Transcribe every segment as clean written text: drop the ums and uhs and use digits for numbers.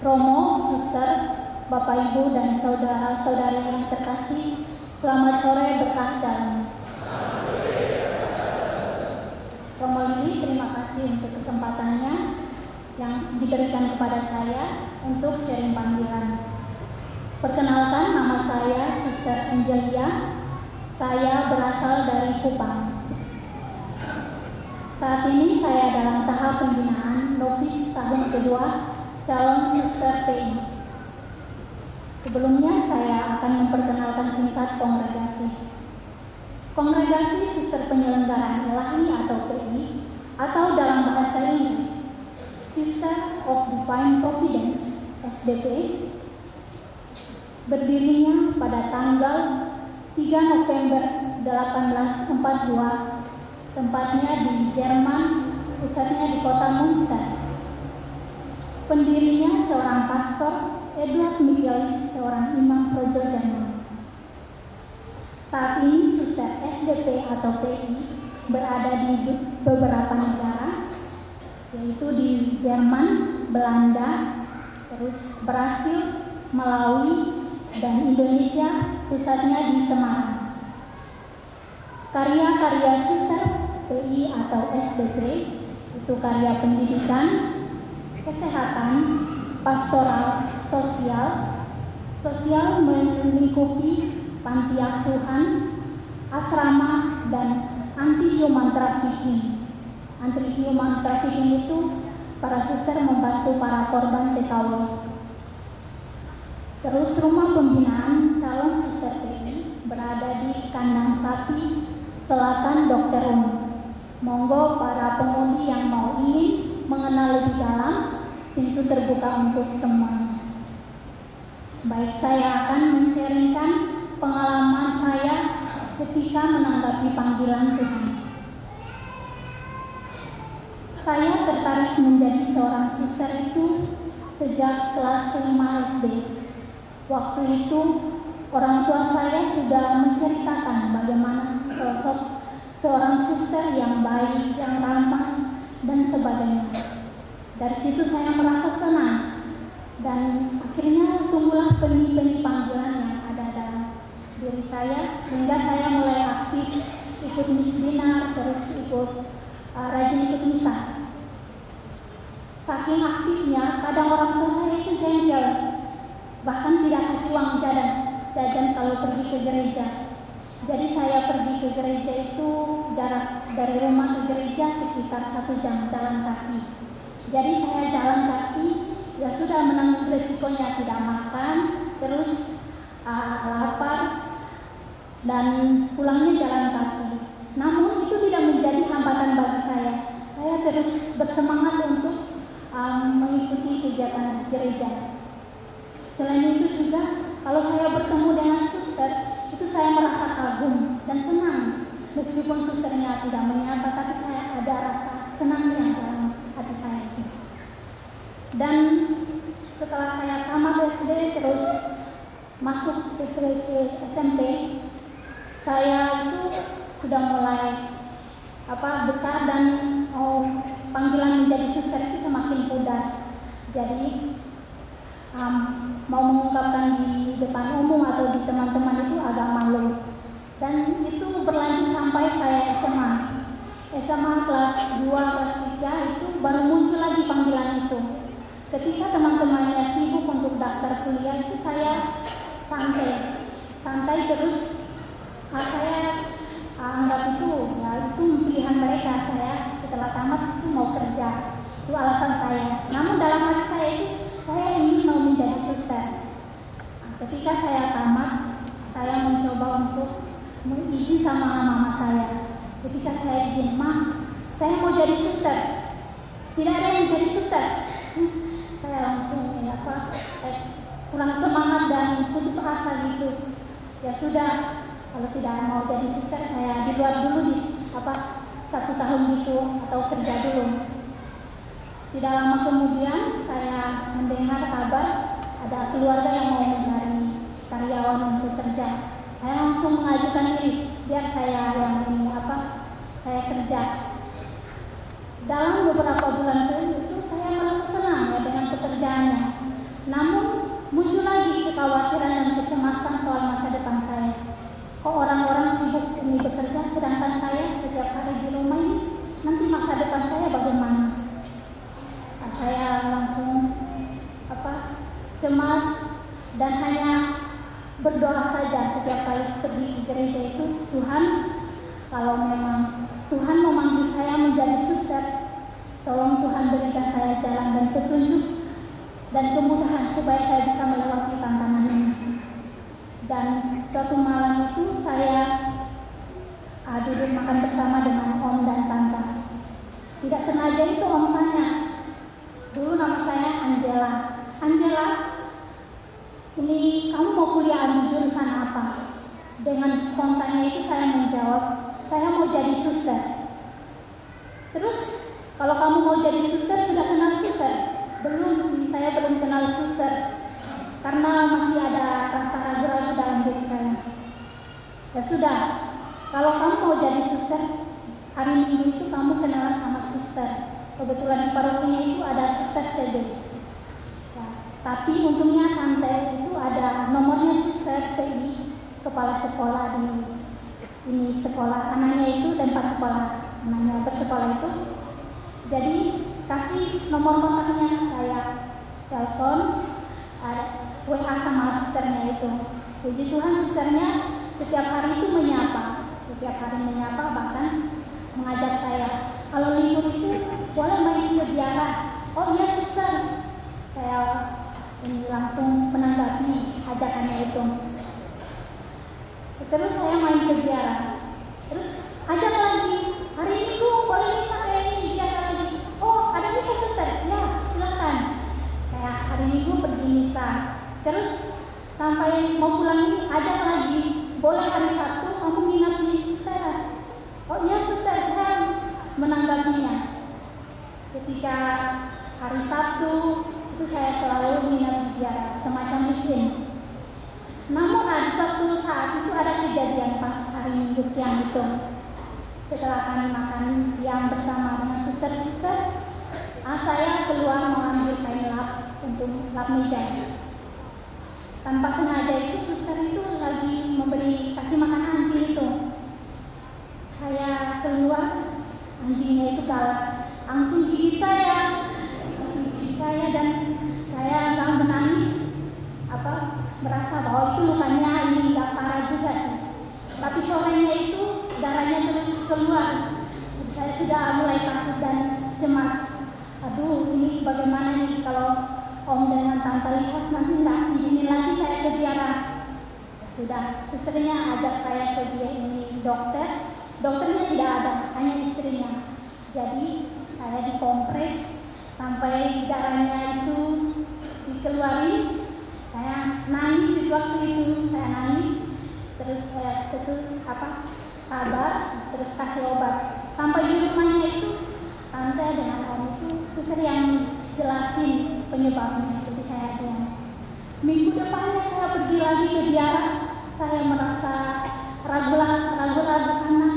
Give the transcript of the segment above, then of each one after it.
Romo, suster, Bapak Ibu dan saudara-saudari yang terkasih, selamat sore berkah dalam. Romo Lili, terima kasih untuk kesempatannya yang diberikan kepada saya untuk sharing panggilan. Perkenalkan, nama saya Suster Angelia. Saya berasal dari Kupang. Saat ini saya dalam tahap pembinaan novis tahun kedua calon suster PI. Sebelumnya saya akan memperkenalkan singkat kongregasi. Kongregasi Suster Penyelenggaraan Ilahi atau PI, atau dalam bahasa Inggris Sister of Divine Providence SDP, berdirinya pada tanggal 3 November 1842, tempatnya di Jerman, pusatnya di kota Münster. Pendirinya seorang pastor, Edward Michaelis, seorang imam projo Jerman. Saat ini Suster SDP atau PI berada di beberapa negara, yaitu di Jerman, Belanda, terus Brasil, Malawi, dan Indonesia, pusatnya di Semarang. Karya-karya Suster PI atau SDP itu karya pendidikan, kesehatan, pastoral, sosial melingkupi panti asuhan, asrama, dan anti-human trafficking. Anti-human trafficking itu para suster membantu para korban TKW. Terus rumah pembinaan calon suster PI berada di Kandang Sapi, Selatan Dr. Umi. Monggo para pengundi yang mau ingin mengenal lebih dalam, pintu terbuka untuk semuanya. Baik, saya akan men-sharingkan pengalaman saya ketika menanggapi panggilan Tuhan. Saya tertarik menjadi seorang suster itu sejak kelas 5 SD. Waktu itu orang tua saya sudah menceritakan bagaimana sosok seorang suster yang baik, yang ramah, dan sebagainya. Dari situ saya merasa senang, dan akhirnya tumbuhlah benih-benih panggilan yang ada dalam diri saya, sehingga saya mulai aktif ikut misdinar, terus rajin ikut misa. Saking aktifnya, kadang orang tua saya itu jengkel, bahkan tidak kasih uang jajan kalau pergi ke gereja. Jadi saya pergi ke gereja itu jarak dari rumah ke gereja sekitar 1 jam jalan kaki. Jadi saya jalan kaki, ya sudah menanggung resikonya tidak makan, terus lapar, dan pulangnya jalan kaki. Namun itu tidak menjadi hambatan bagi saya. Saya terus bersemangat untuk mengikuti kegiatan gereja. Selain itu juga, kalau saya bertemu dengan suster, itu saya merasa kagum dan senang. Meskipun susternya tidak menyapa, tapi saya ada rasa senangnya dalam hati saya itu. Dan setelah saya tamat SD terus masuk ke SMP, saya itu sudah mulai besar dan panggilan menjadi suster itu semakin pudar. Jadi mau mengungkapkan di depan umum atau di teman-teman itu agak malu. Dan itu berlanjut sampai saya SMA. SMA kelas 2, kelas 3 itu baru muncul lagi panggilan itu. Ketika teman-temannya sibuk untuk daftar kuliah, itu saya santai terus. Saya anggap itu pilihan mereka. Saya setelah tamat itu mau kerja, itu alasan saya. Namun dalam hati saya itu saya ingin mau menjadi suster. Ketika saya tamat, saya mencoba untuk izin sama mama saya. Ketika saya izin, "Ma, saya mau jadi suster." Tidak ada yang jadi suster. Saya langsung kurang semangat dan putus asa gitu. Ya sudah, kalau tidak mau jadi suster, saya di luar dulu 1 tahun gitu atau kerja dulu. Tidak lama kemudian saya mendengar kabar ada keluarga yang mau mencari karyawan untuk kerja. Saya langsung mengajukan diri biar saya saya kerja. Dalam beberapa bulan itu saya merasa senang ya dengan pekerjaannya. cemas dan hanya berdoa saja setiap kali pergi ke gereja itu, Tuhan, kalau memang Tuhan memanggil saya menjadi suster, tolong Tuhan berikan saya jalan dan petunjuk dan kemudahan supaya saya bisa melewati tantangan ini. Dan suatu malam itu saya duduk makan bersama dengan Om dan Tante. Tidak sengaja itu Om tanya, dulu nama saya Angela. Angela, ini kamu mau kuliah ambil jurusan apa? Dengan spontannya itu saya menjawab, saya mau jadi suster. Terus, kalau kamu mau jadi suster, sudah kenal suster? Belum sih, saya belum kenal suster. Karena masih ada rasa ragu-ragu dalam diri saya. Ya sudah, kalau kamu mau jadi suster, hari Minggu itu kamu kenalan sama suster. Kebetulan di parokinya itu ada suster CB. Tapi untungnya tante itu ada nomornya suster PI, kepala sekolah di ini sekolah anaknya itu tempat sekolah anaknya bersekolah itu. Jadi kasih nomor kontaknya, saya telepon, WA sama susternya itu. Puji Tuhan susternya setiap hari itu menyapa, bahkan mengajak saya kalau libur itu boleh main ke biara. Oh iya suster, saya ini langsung menanggapi ajakannya itu. Terus saya main ke biara. Terus ajak lagi, hari Minggu boleh misa ini biara lagi. Oh ada misa suster? Ya silakan. Saya hari Minggu pergi misa. Terus sampai mau pulang ini ajak lagi, boleh hari Sabtu kamu nginap di suster. Oh iya suster, saya menanggapinya. Ketika hari Sabtu itu saya selalu minat biara, semacam weekend. Namun ada suatu saat itu ada kejadian pas hari Minggu siang itu. Setelah kami makan siang bersama dengan suster-suster, saya keluar mengambil kain lap untuk lap meja. Tanpa sengaja itu suster itu lagi kasih makan anjing itu. Saya keluar, anjingnya itu galak, langsung gigit saya dan saya nggak menangis, merasa bahwa itu lukanya ini nggak parah juga sih. Tapi sorenya itu darahnya terus keluar. Saya sudah mulai takut dan cemas. Aduh, ini bagaimana nih kalau Om dengan Tante lihat, nanti nggak izinin lagi saya ke biara. Sudah, susternya ajak saya ke dia ini dokter. Dokternya tidak ada, hanya istrinya. Jadi saya dikompres sampai darahnya itu dikeluarin. Saya nangis di waktu itu, terus saya sabar, terus kasih obat. Sampai di rumahnya itu tante dengan Om itu suster yang jelasin penyebabnya. Jadi saya diam. Minggu depannya saya pergi lagi ke biara. Saya merasa ragu-ragu karena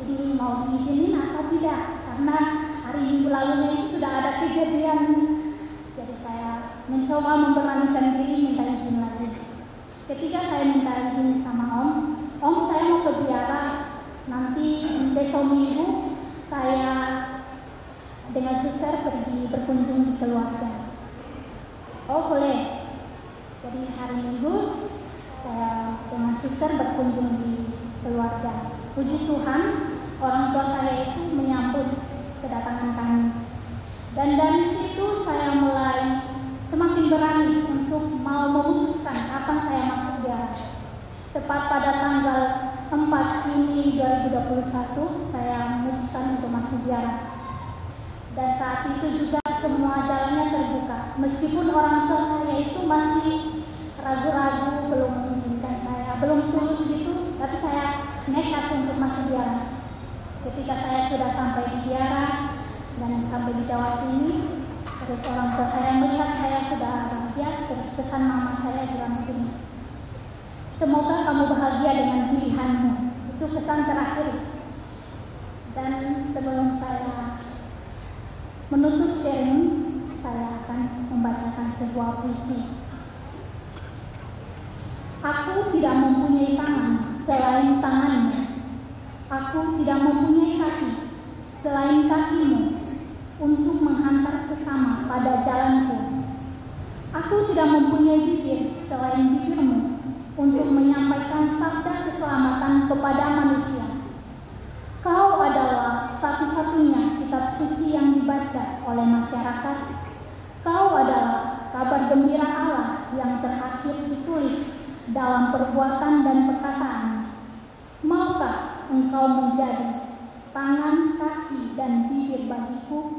ini mau diizinin atau tidak, karena hari Minggu lalunya itu sudah ada kejadian. Jadi saya mencoba memberanikan diri minta izin lagi. Ketika saya minta izin sama Om saya mau ke biara, nanti besok Minggu saya dengan suster pergi berkunjung di keluarga. Oh boleh. Jadi hari Minggu saya dengan suster berkunjung di keluarga. Puji Tuhan, orang tua saya itu menyambut kedatangan kami. Dan dari situ saya mulai semakin berani untuk mau memutuskan kapan saya masuk biara. Tepat pada tanggal 4 Juni 2021 saya memutuskan untuk masuk biara. Dan saat itu juga semua jalannya terbuka. Meskipun orang tua saya itu masih ragu-ragu, belum mengizinkan saya, belum tulus gitu, tapi saya nekat untuk masuk biara. Ketika saya sudah sampai di biara dan sampai di Jawa sini, terus orang tua saya melihat saya sudah bahagia, terus pesan mama saya bilang begini, semoga kamu bahagia dengan pilihanmu. Itu pesan terakhir. Dan sebelum saya menutup sharing, saya akan membacakan sebuah puisi. Aku tidak mempunyai tangan selain tanganmu. Aku tidak mempunyai kaki selain kakimu untuk menghantar sesama pada jalanku. Aku tidak mempunyai bibir selain bibirmu untuk menyampaikan sabda keselamatan kepada manusia. Kau adalah satu-satunya kitab suci yang dibaca oleh masyarakat. Kau adalah kabar gembira Allah yang terakhir ditulis dalam perbuatan dan perkataan. Maukah engkau menjadi tangan, kaki, dan bibir bagiku